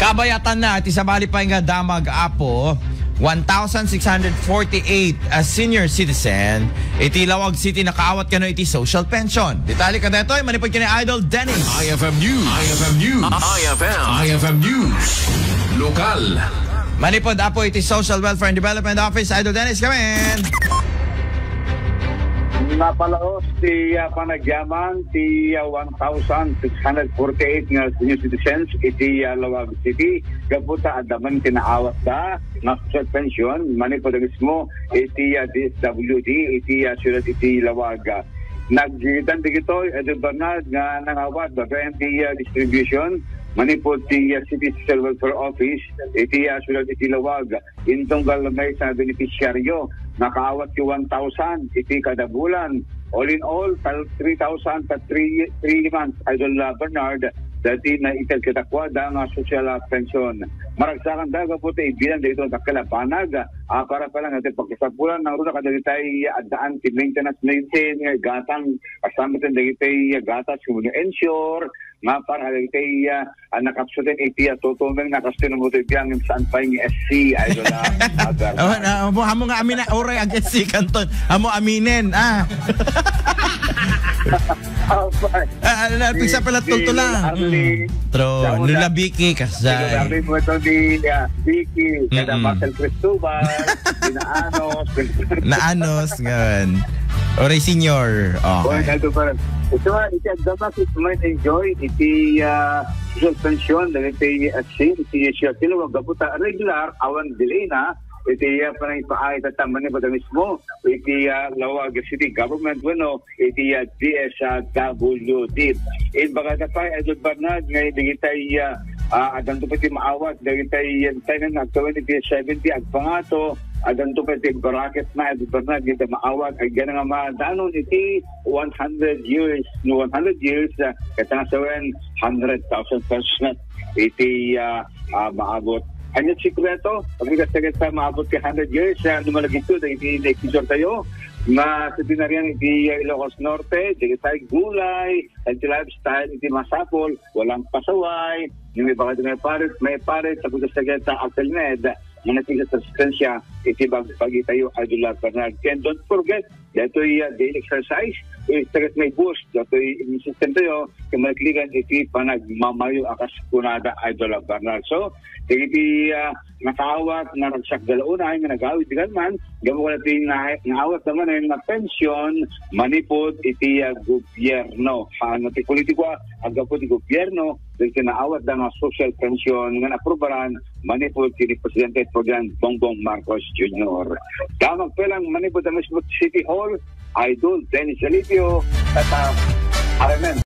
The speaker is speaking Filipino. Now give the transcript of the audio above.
Kabayatan na iti sabali pa nga damag apo 1,648 as senior citizen iti Lawag City nakaawat kano iti social pension. Detali ka detoy manipod kini Idol Dennis. IFM News. IFM News. IFM News. Lokal. Manipod apo iti Social Welfare and Development Office. Idol Dennis, come in. Napalaos ti panagyaman ti 1,648 nga senior citizens iti Lawag City gaputa adaman tinaawat da na social pension manipod mismo iti DSWD iti sulat iti Lawag. Naggitan digito Edward Bernard nga nangawat da the distribution manipod ti City Social Welfare Office iti sulat iti Lawag intunggal may sa beneficiaryo nakaawat ki 1,000 iti kada bulan. All in all, 3,000 sa 3 months. Idol Bernard, dati na itel kitakwada nga social pension. Maragsakan daga po tayo ibilan dito sa kalapanag. Para pala natin pagkasapulan ng runa kada tayo adaan ti maintenance maintain, gatang kasama tayo gatas kung ensure nga para tayo nakapsutin iti tutulong nakasutin mo tayo biyang saan pa yung SC Idol Hamo nga amin na oray ang SC kanton. Hamo aminin pisa pala tuto lang. Tro, nila Vicky kasay. Sabi mo ito di Vicky, kada Marcel Cristobal, Naanos ngayon. Oray senior. Okay. Ito nga, iti agdamas it might enjoy iti social pension dahil iti siya kilawag gaputa regular awan delay na iti panay paay tataman ni bata mismo iti Lawag City Government iti DSWD. Baga na pa Edward Bernard ngayon digitay adan to pati maawat digitay tayo na nagtawin iti 70 agpangato adan to pati bracket na Edward Bernard digitay maawat ay gana nga madanon iti 100 years katanasawen 100,000 pesos iti maabot. Ano sikreto? Pagkasagat sa maabot ka 100 years, numalagito, iti na-exisor tayo, na sa dinariyan iti Ilocos Norte, iti tayo gulay, iti lifestyle, iti masapol, walang pasaway, yung may baka may parit, sa pagkasagat sa Actelmed, manating sa substansya, iti bagi tayo, Idol Bernard. And don't forget, dito daily exercise, tagat may boost, dito yung system tayo, kung malikligan, iti panagmamayo akas kunada, Idol Bernard. So, iti nakaawat na nagsak dalauna ay nagawid digan man gamo natin naawat naman ay na pension manipod iti gobyerno ano ti politiko agapo ti gobyerno dito naawat da nga social pension nga aprobaran manipod ti Presidente President Bongbong Marcos Jr. Damag pelang manipod ang City Hall Idol Dennis Alipio at RMN.